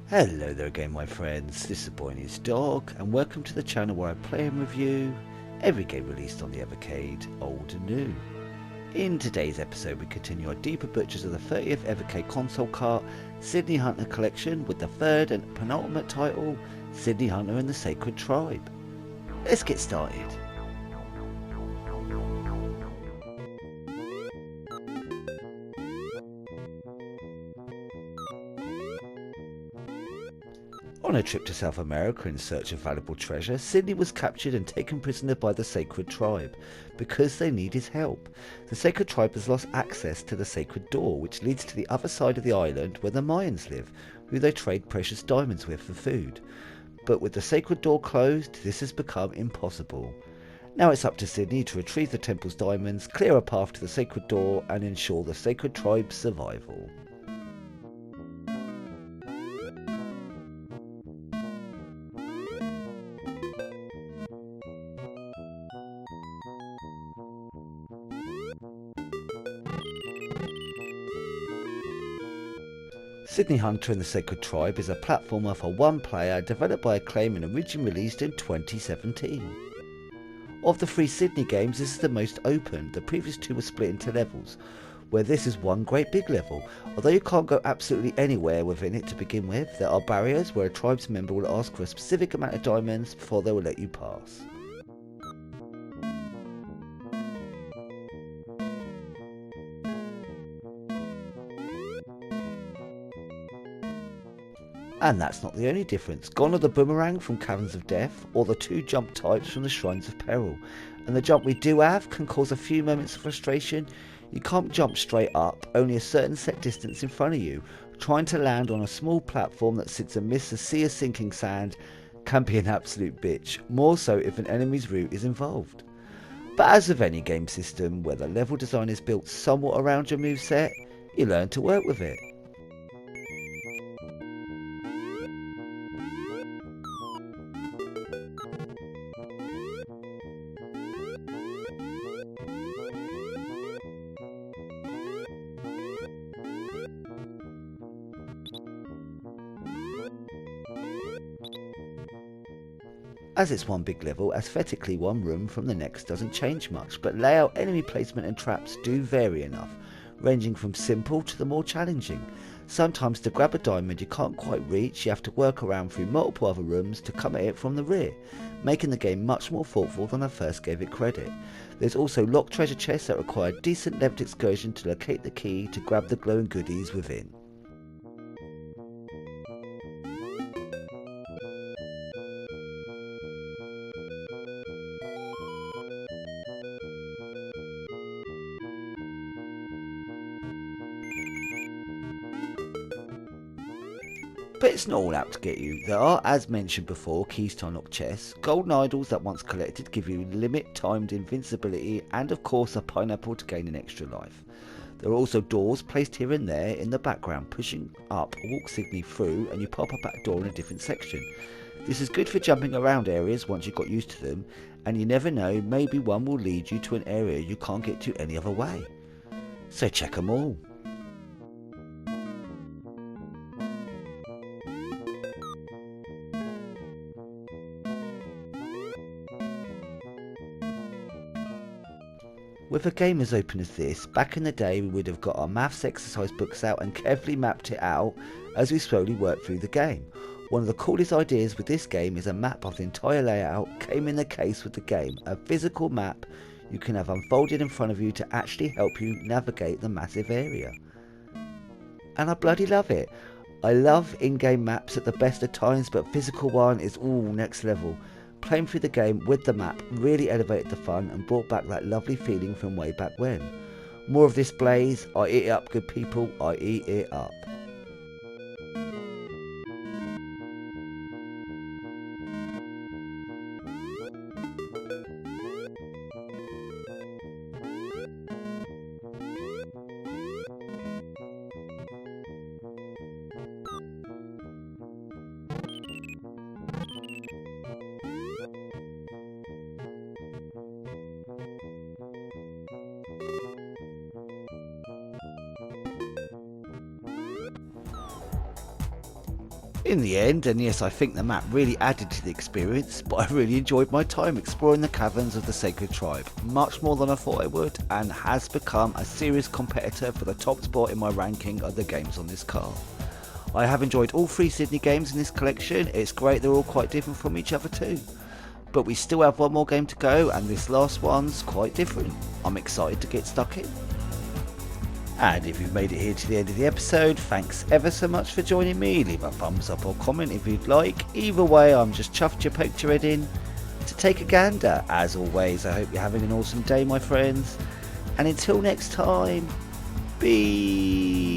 Hello there again my friends, this is Boy News Dog and welcome to the channel where I play and review every game released on the Evercade, old and new. In today's episode we continue our deeper butchers of the 30th Evercade console cart Sydney Hunter collection with the third and penultimate title, Sydney Hunter and the Sacred Tribe. Let's get started. On a trip to South America in search of valuable treasure, Sydney was captured and taken prisoner by the Sacred Tribe because they need his help. The Sacred Tribe has lost access to the Sacred Door, which leads to the other side of the island where the Mayans live, who they trade precious diamonds with for food. But with the Sacred Door closed, this has become impossible. Now it's up to Sydney to retrieve the temple's diamonds, clear a path to the Sacred Door and ensure the Sacred Tribe's survival. Sydney Hunter and the Sacred Tribe is a platformer for one player developed by Acclaim and originally released in 2017. Of the three Sydney games, this is the most open. The previous two were split into levels, where this is one great big level. Although you can't go absolutely anywhere within it to begin with, there are barriers where a tribe's member will ask for a specific amount of diamonds before they will let you pass. And that's not the only difference. Gone are the boomerang from Caverns of Death, or the two jump types from the Shrines of Peril. And the jump we do have can cause a few moments of frustration. You can't jump straight up, only a certain set distance in front of you. Trying to land on a small platform that sits amidst a sea of sinking sand can be an absolute bitch, more so if an enemy's route is involved. But as with any game system where the level design is built somewhat around your moveset, you learn to work with it. As it's one big level, aesthetically one room from the next doesn't change much, but layout, enemy placement and traps do vary enough, ranging from simple to the more challenging. Sometimes to grab a diamond you can't quite reach, you have to work around through multiple other rooms to come at it from the rear, making the game much more thoughtful than I first gave it credit. There's also locked treasure chests that require decent leveled excursion to locate the key to grab the glowing goodies within. But it's not all out to get you. There are, as mentioned before, keys to unlock chests, golden idols that once collected give you limit-timed invincibility, and of course a pineapple to gain an extra life. There are also doors placed here and there in the background. Pushing up walks Sydney through and you pop up at a door in a different section. This is good for jumping around areas once you've got used to them, and you never know, maybe one will lead you to an area you can't get to any other way. So check them all. With a game as open as this, back in the day we would have got our maths exercise books out and carefully mapped it out as we slowly worked through the game. One of the coolest ideas with this game is a map of the entire layout came in the case with the game, a physical map you can have unfolded in front of you to actually help you navigate the massive area. And I bloody love it. I love in-game maps at the best of times, but physical one is all next level. Playing through the game with the map really elevated the fun and brought back that lovely feeling from way back when. More of this blaze, I eat it up good people, I eat it up. In the end, and yes, I think the map really added to the experience, but I really enjoyed my time exploring the caverns of the Sacred Tribe, much more than I thought I would, and has become a serious competitor for the top spot in my ranking of the games on this car. I have enjoyed all 3 Sydney games in this collection. It's great they're all quite different from each other too. But we still have one more game to go, and this last one's quite different. I'm excited to get stuck in. And if you've made it here to the end of the episode, thanks ever so much for joining me. Leave a thumbs up or comment if you'd like. Either way, I'm just chuffed you poked your head in to take a gander. As always, I hope you're having an awesome day, my friends. And until next time, be